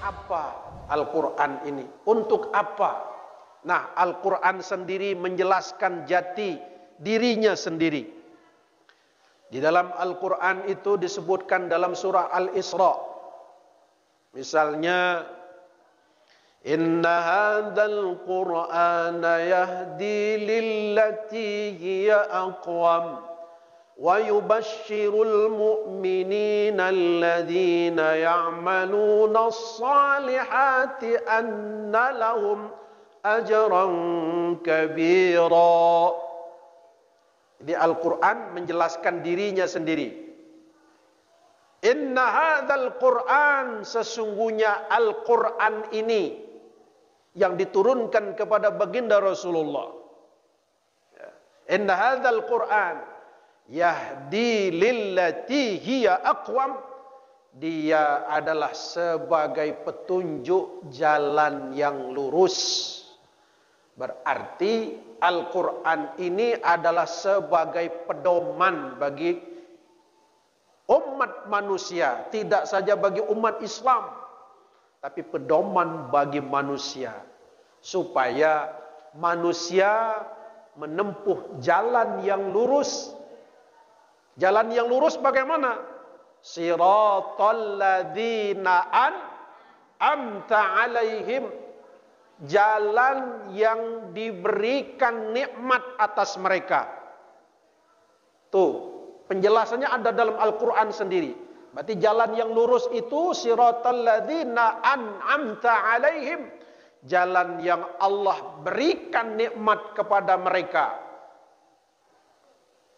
apa Al-Quran ini? Untuk apa? Nah, Al-Quran sendiri menjelaskan jati dirinya sendiri. Di dalam Al-Quran itu disebutkan dalam surah Al-Isra. Misalnya, Inna hadzal Qur'ana yahdi lillati hiya aqwam wa yubashshirul mu'minina alladhina ya'maluna as-salihati anna lahum ajran kabira. Jadi Al-Quran menjelaskan dirinya sendiri. Inna hadzal Qur'an, sesungguhnya Al-Quran ini yang diturunkan kepada baginda Rasulullah. Inna hadzal Qur'an yahdi lillati hiya aqwam, dia adalah sebagai petunjuk jalan yang lurus. Berarti Al-Quran ini adalah sebagai pedoman bagi umat manusia, tidak saja bagi umat Islam, tapi pedoman bagi manusia, supaya manusia menempuh jalan yang lurus. Jalan yang lurus bagaimana? Siratal ladzina an'amta alaihim, jalan yang diberikan nikmat atas mereka. Tuh, penjelasannya ada dalam Al-Quran sendiri. Berarti jalan yang lurus itu siratal ladzina an'amta alaihim, jalan yang Allah berikan nikmat kepada mereka.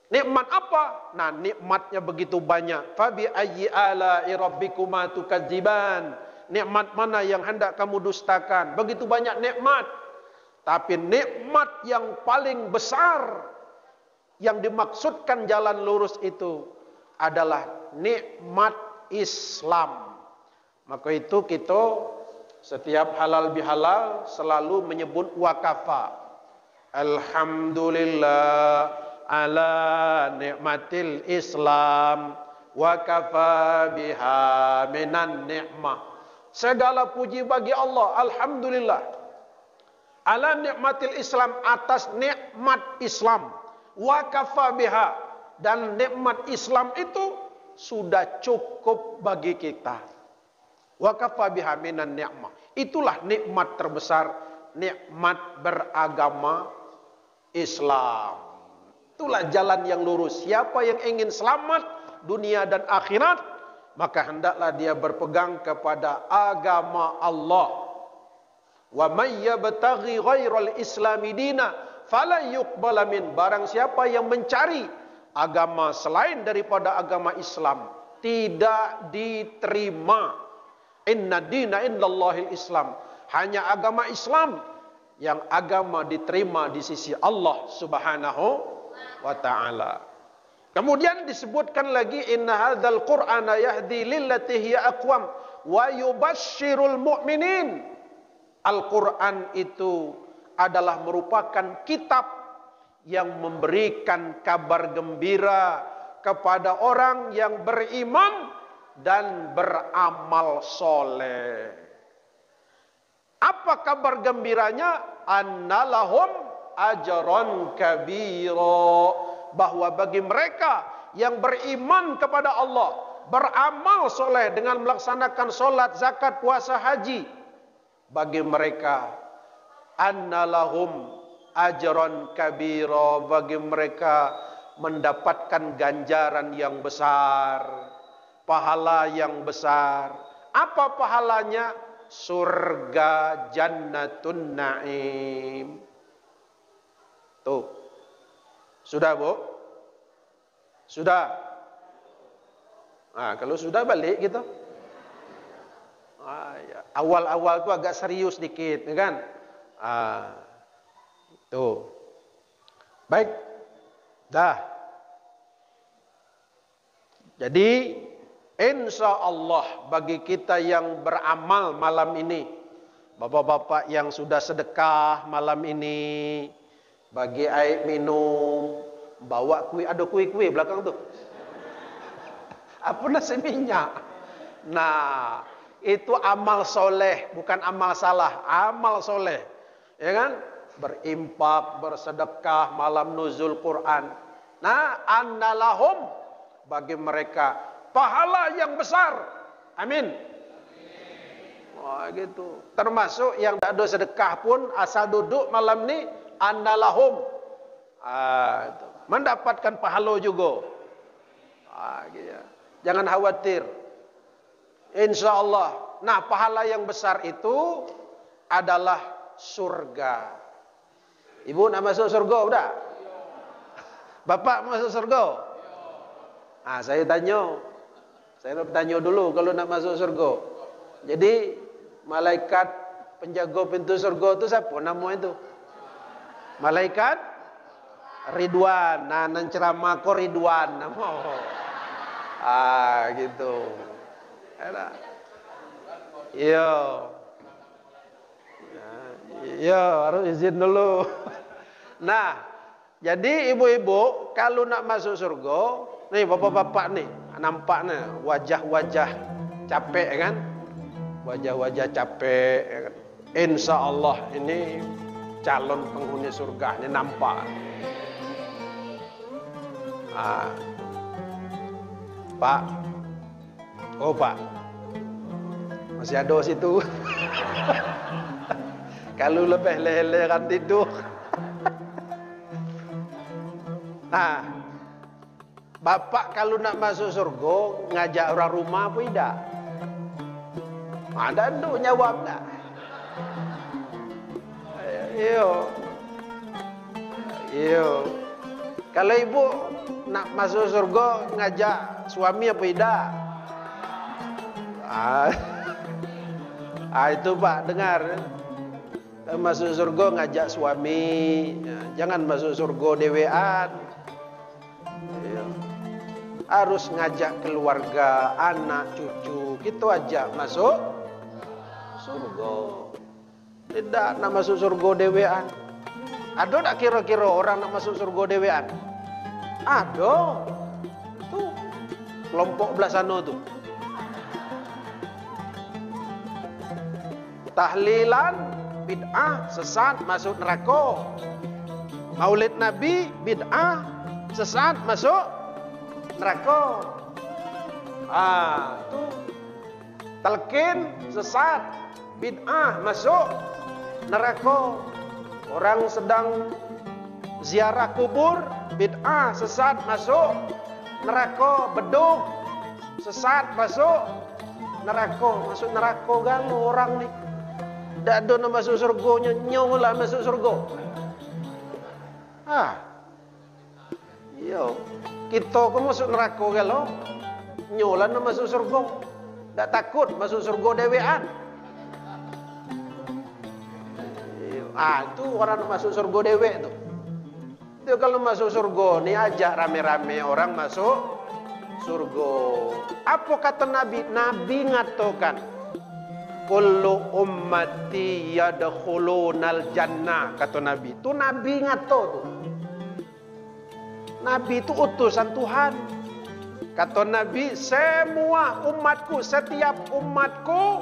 Nikmat apa? Nah, nikmatnya begitu banyak. Fabi ayyi ala'i rabbikuma tukadziban, nikmat mana yang hendak kamu dustakan? Begitu banyak nikmat. Tapi nikmat yang paling besar yang dimaksudkan jalan lurus itu adalah nikmat Islam. Maka itu kita setiap halal bihalal selalu menyebut wakafa. Alhamdulillah ala nikmatil Islam wa kafa biha minan ni'mah. Segala puji bagi Allah, alhamdulillah, ala nikmatil Islam, atas nikmat Islam, wa kafa biha, dan nikmat Islam itu sudah cukup bagi kita. Wa kafa biha minan ni'mah, itulah nikmat terbesar, nikmat beragama Islam. Itulah jalan yang lurus. Siapa yang ingin selamat dunia dan akhirat, maka hendaklah dia berpegang kepada agama Allah. Wa may yabtaghi ghairal islami dina falan yuqbala min, barang siapa yang mencari agama selain daripada agama Islam, tidak diterima. Inna dina indallahil Islam, hanya agama Islam yang agama diterima di sisi Allah Subhanahu wa ta'ala. Kemudian disebutkan lagi, inna hadzal Qur'ana yahdi lillati hiya aqwam wa yubashshirul mu'minin. Al-Quran itu adalah merupakan kitab yang memberikan kabar gembira kepada orang yang beriman dan beramal soleh. Apa kabar gembiranya? Annalahum ajran kabira, bahwa bagi mereka yang beriman kepada Allah, beramal soleh dengan melaksanakan solat, zakat, puasa, haji, bagi mereka annalahum ajran kabira, bagi mereka mendapatkan ganjaran yang besar, pahala yang besar. Apa pahalanya? Surga jannatun na'im. Tuh. Sudah, Bu? Sudah? Nah, kalau sudah balik gitu. Ya. Awal-awal itu agak serius dikit, ya kan? Tuh. Baik. Dah. Jadi, insya Allah bagi kita yang beramal malam ini, bapak-bapak yang sudah sedekah malam ini, bagi air minum, bawa kue, ada kue-kue belakang tuh. Apa nasi minyak? Nah, Itu amal soleh, bukan amal salah. Amal soleh. Ya kan? Berimpak, bersedekah, malam nuzul Quran. Nah, annalahum, bagi mereka pahala yang besar. Amin. Wah, gitu. Termasuk yang tak ada sedekah pun asal duduk malam ni annalahum. Itu. Mendapatkan pahala juga. Gitu. Jangan khawatir. InsyaAllah. Nah, pahala yang besar itu adalah surga. Ibu nak masuk surga sudah? Bapak masuk surga? Saya tanya. Saya nak bertanya dulu kalau nak masuk surga. Jadi, malaikat penjaga pintu surga itu siapa nama itu? Malaikat Ridwan. Nah, nan ceramah ko Ridwan nama. Gitu. Iya. Iya, harus izin dulu. Nah, jadi ibu-ibu kalau nak masuk surga, nih bapak-bapak nih, nampak nih wajah-wajah capek kan? Wajah-wajah capek ya kan? Insya Allah ini calon penghuni surga ini nampak. Pak. Oh, Pak. Masih ada situ. Kalau lebih leleh kan tidur. Bapak kalau nak masuk surga ngajak orang rumah apa tidak? Ada tu jawab tak? Iyo. Kalau ibu nak masuk surga ngajak suami apa tidak? Itu Pak dengar. Masuk surga ngajak suami, jangan masuk surga dewean. Harus ngajak keluarga, anak, cucu, gitu aja masuk surga. Tidak nak masuk surga dewean. Ada tak kira-kira orang nak masuk surga dewean? Ada. Tuh kelompok belah sana tuh. Tahlilan bid'ah, sesat, masuk neraka. Maulid Nabi bid'ah, sesat, masuk neraka. Itu talqin, sesat, bid'ah, masuk neraka. Orang sedang ziarah kubur, bid'ah, sesat, masuk neraka. Beduk, sesat, masuk neraka. Masuk neraka galau orang ni. Tak ada nak masuk surga, nyawa lah masuk surga. Yo, kita pun masuk neraka kalau nyawa lah nak masuk surga. Tak takut masuk surga dewean. Itu orang nak masuk surga dewek tu. Dia kalau masuk surga ni ajak rame-rame orang masuk surga. Apa kata Nabi? Nabi ngatakan, kullu ummati yadkhulunal jannah, kata Nabi. Tu Nabi ngato tu. Nabi itu utusan Tuhan. Kata Nabi, semua umatku, setiap umatku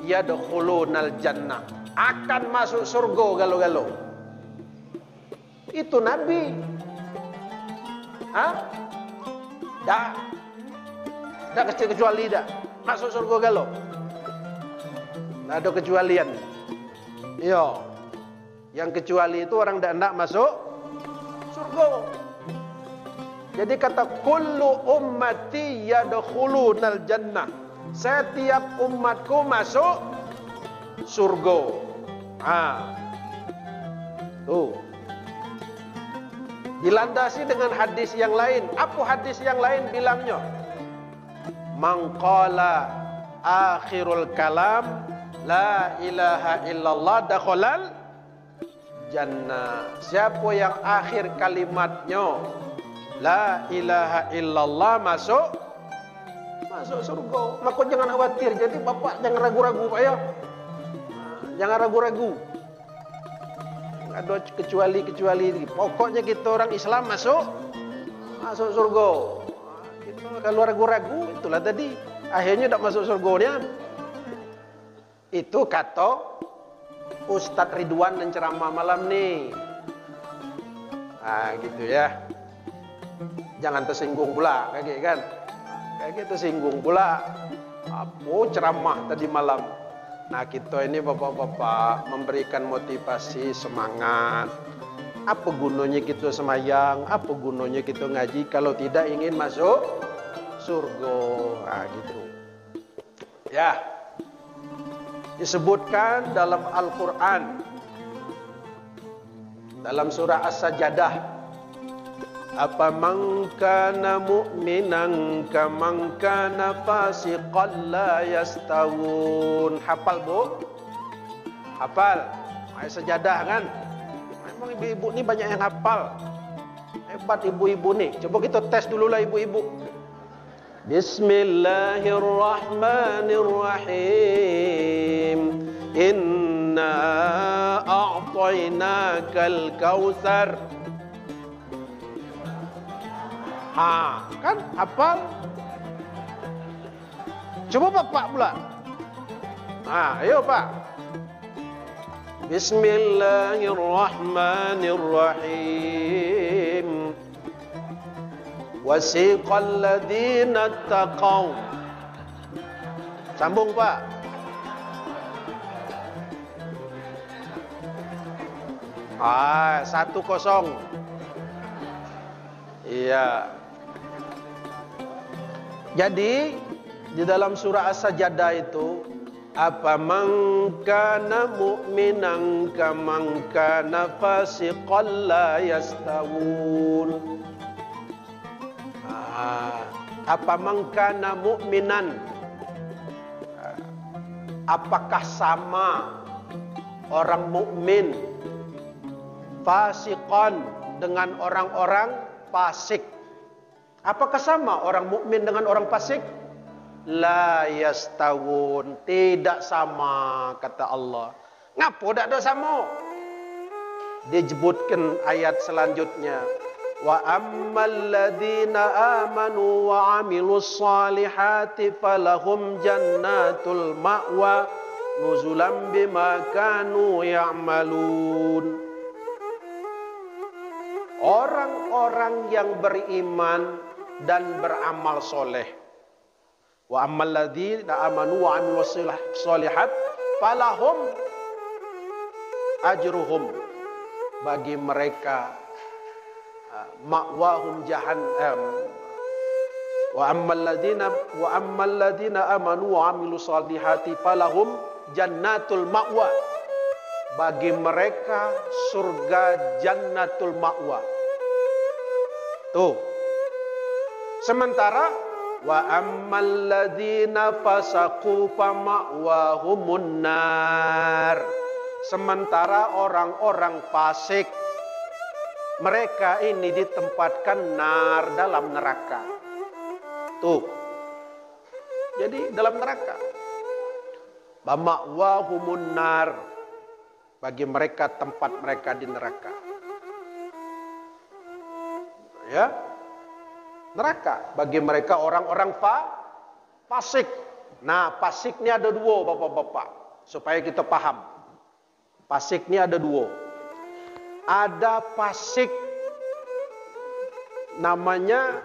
yadkhulunal jannah, akan masuk surga galau-galau. Itu Nabi. Tak kecil kecuali dah masuk surga galau. Tak ada kecualian. Iya. Yang kecuali itu orang tidak masuk surga. Jadi kata kullu ummati yadkhulunal jannah. Setiap umatku masuk surga. Tuh. Dilandasi dengan hadis yang lain. Apa hadis yang lain bilangnya? Man qala akhirul kalam la ilaha illallah dakhalal jannah. Siapa yang akhir kalimatnya la ilaha illallah masuk surga. Maka jangan khawatir. Jadi bapak jangan ragu-ragu Pak ya. Jangan ragu-ragu. Ada kecuali. Pokoknya kita orang Islam masuk surga. Kita kalau ragu-ragu itulah tadi akhirnya tak masuk surga ni. Itu kata Ustadz Ridwan dan ceramah malam nih. Nah gitu ya. Jangan tersinggung pula kayak gitu kan. Kayak gitu tersinggung pula. Apa ceramah tadi malam. Nah kita ini bapak-bapak memberikan motivasi, semangat. Apa gunanya kita semayang, apa gunanya kita ngaji kalau tidak ingin masuk surga. Nah gitu. Ya. Disebutkan dalam Al-Quran, dalam surah As-Sajdah, apa man kana mu'minan kaman kana fasiqan la yastawun. Hafal bu? Hafal ayat Sajadah kan? Memang ibu-ibu ni banyak yang hafal. Hebat ibu-ibu ni. Coba kita tes dulu lah ibu-ibu. Bismillahirrahmanirrahim. Inna a'tainakal kautsar. Kan hafal? Coba bapak pula. Ayo pak. Bismillahirrahmanirrahim. Wasiqal ladzina taqaw. Sambung pak. 1-0. Iya. Jadi di dalam surah As-Sajdah itu, apa man kana mu'minan kaman kana fasiqan la yastawun. Apa man kana mu'minan, apakah sama orang mukmin fasiqan dengan orang-orang fasik? Apakah sama orang mukmin dengan orang fasik? La yastawun, tidak sama kata Allah. Ngapo tak ada sama? Disebutkan ayat selanjutnya. Wa ammal ladzina amanu wa amilus salihati falahum jannatul ma'wa nuzulan bima kanu ya'malun. Orang-orang yang beriman dan beramal soleh. Wa ammal ladzina amanu wa amilus salihat falahum ajruhum, bagi mereka ma'wahum jahannam. Wa ammal ladzina amanu wa amilus salihati falahum jannatul ma'wa, bagi mereka surga jannatul ma'wa. Tuh. Sementara wa ammal ladzina fasaqu fa ma'wahumun nar. Sementara orang-orang fasik, mereka ini ditempatkan nar, dalam neraka. Tuh. Jadi dalam neraka. Fa ma'wahumun nar, bagi mereka tempat mereka di neraka. Ya. Neraka bagi mereka orang-orang fasik. Nah, fasik ini ada dua bapak-bapak, supaya kita paham. Fasik ini ada dua. Ada fasik namanya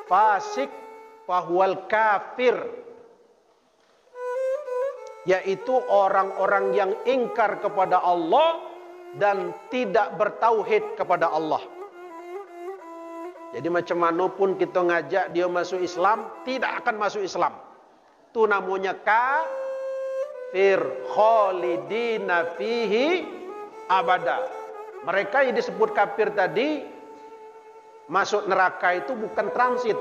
fasik fahuwal kafir, yaitu orang-orang yang ingkar kepada Allah dan tidak bertauhid kepada Allah. Jadi macam mana pun kita ngajak dia masuk Islam, tidak akan masuk Islam. Itu namanya kafir, khalidina fihi abada. Mereka yang disebut kafir tadi, masuk neraka itu bukan transit,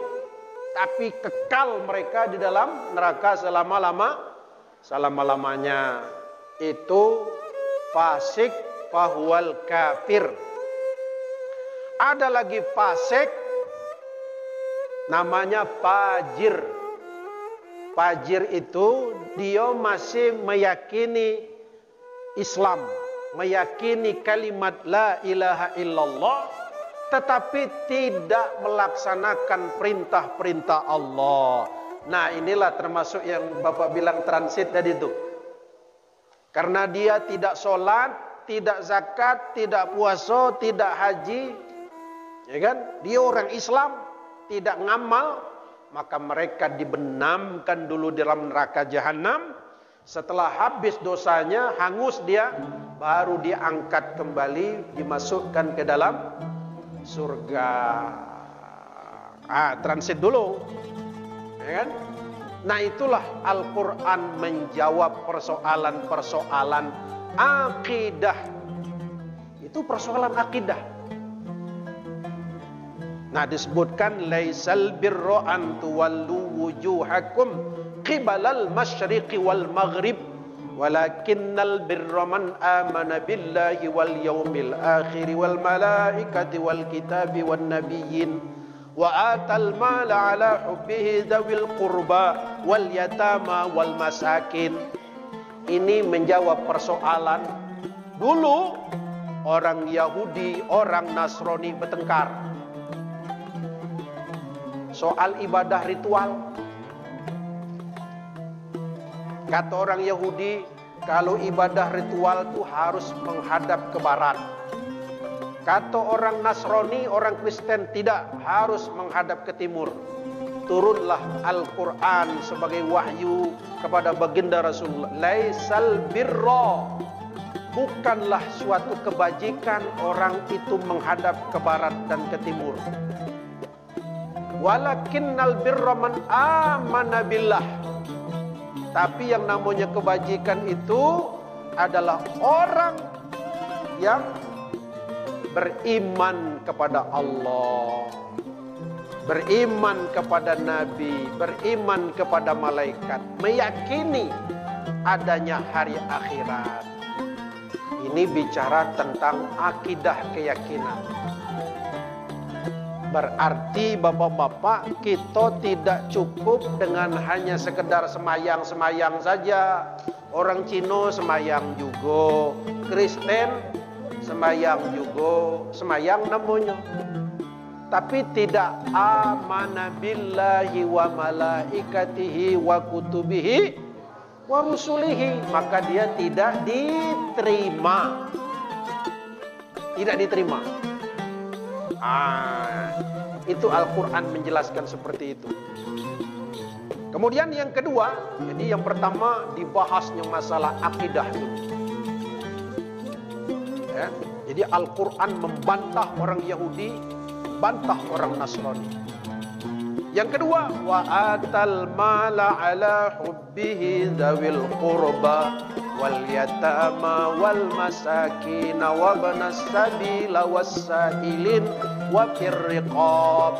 tapi kekal mereka di dalam neraka selama-lamanya. Itu fasik fahuwal kafir. Ada lagi fasik namanya fajir. Fajir itu dia masih meyakini Islam, meyakini kalimat la ilaha illallah, tetapi tidak melaksanakan perintah-perintah Allah. Nah, inilah termasuk yang Bapak bilang transit tadi itu. Karena dia tidak sholat, tidak zakat, tidak puasa, tidak haji, ya kan? Dia orang Islam, tidak ngamal, maka mereka dibenamkan dulu di dalam neraka jahanam. Setelah habis dosanya, hangus dia, baru diangkat kembali, dimasukkan ke dalam surga. Transit dulu, ya kan? Nah, itulah Al-Quran menjawab persoalan-persoalan akidah. Itu persoalan akidah. Nah, disebutkan laisal birra an tuwallu wujuhakum qibalal masyriqi wal maghrib walakinnal birra man amana billahi wal yawmil akhir wal malaikati wal kitabi wan nabiyyin wa atal mala ala hubbihi dzawil qurba wal yatama wal masakin. Ini menjawab persoalan dulu orang Yahudi, orang Nasrani bertengkar soal ibadah ritual. Kata orang Yahudi, kalau ibadah ritual itu harus menghadap ke barat. Kata orang Nasrani, orang Kristen, tidak, harus menghadap ke timur. Turunlah Al-Quran sebagai wahyu kepada baginda Rasulullah. Laisal birra, bukanlah suatu kebajikan orang itu menghadap ke barat dan ke timur. Walakinnal birra man amana billah. Tapi yang namanya kebajikan itu adalah orang yang beriman kepada Allah, beriman kepada Nabi, beriman kepada malaikat, meyakini adanya hari akhirat. Ini bicara tentang akidah keyakinan. Berarti bapak-bapak, kita tidak cukup dengan hanya sekedar semayang-semayang saja. Orang Cina semayang juga, Kristen semayang juga, semayang namanya. Tapi tidak amana billahi wa malaikatihi wa kutubihi wa rusulihi, maka dia tidak diterima. Tidak diterima. Itu Al-Quran menjelaskan seperti itu. Kemudian yang kedua, jadi yang pertama dibahasnya masalah akidah itu. Ya, jadi Al-Quran membantah orang Yahudi, bantah orang Nasrani. Yang kedua, wa atal mala ala hubbihi dzawil qurba wal yatama wal masakin wa banas sabila was sa'ilin wa firriqab.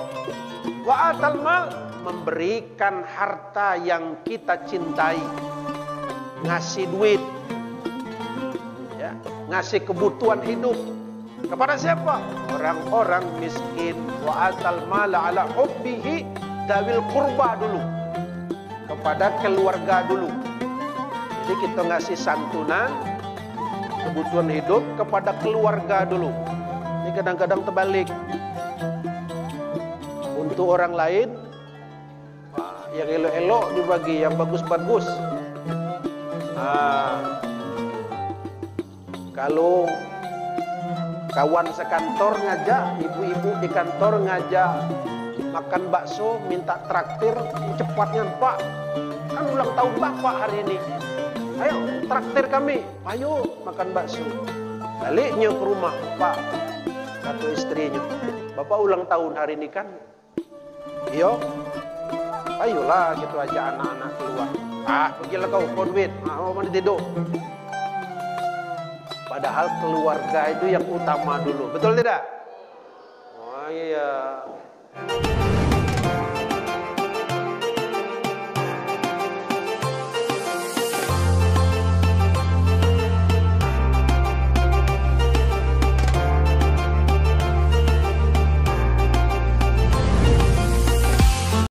Wa atal mal, memberikan harta yang kita cintai, ngasih duit, ya, ngasih kebutuhan hidup kepada siapa? Orang-orang miskin. Wa atal mala ala hubbihi dzawil qurba dulu, kepada keluarga dulu. Jadi kita ngasih santunan, kebutuhan hidup kepada keluarga dulu. Ini kadang-kadang terbalik. Untuk orang lain, yang elok-elok dibagi, yang bagus-bagus. Kalau kawan sekantor ngajak, ibu-ibu di kantor ngajak makan bakso, minta traktir, cepatnya, Pak, kan ulang tahun Bapak hari ini, ayo traktir kami, ayo makan bakso. Baliknya ke rumah, Pak, kata istrinya, Bapak ulang tahun hari ini kan? Iya, ayolah gitu aja anak-anak keluar. Pergilah kau duit, mau mandi tidur. Padahal keluarga itu yang utama dulu, betul tidak? Oh iya.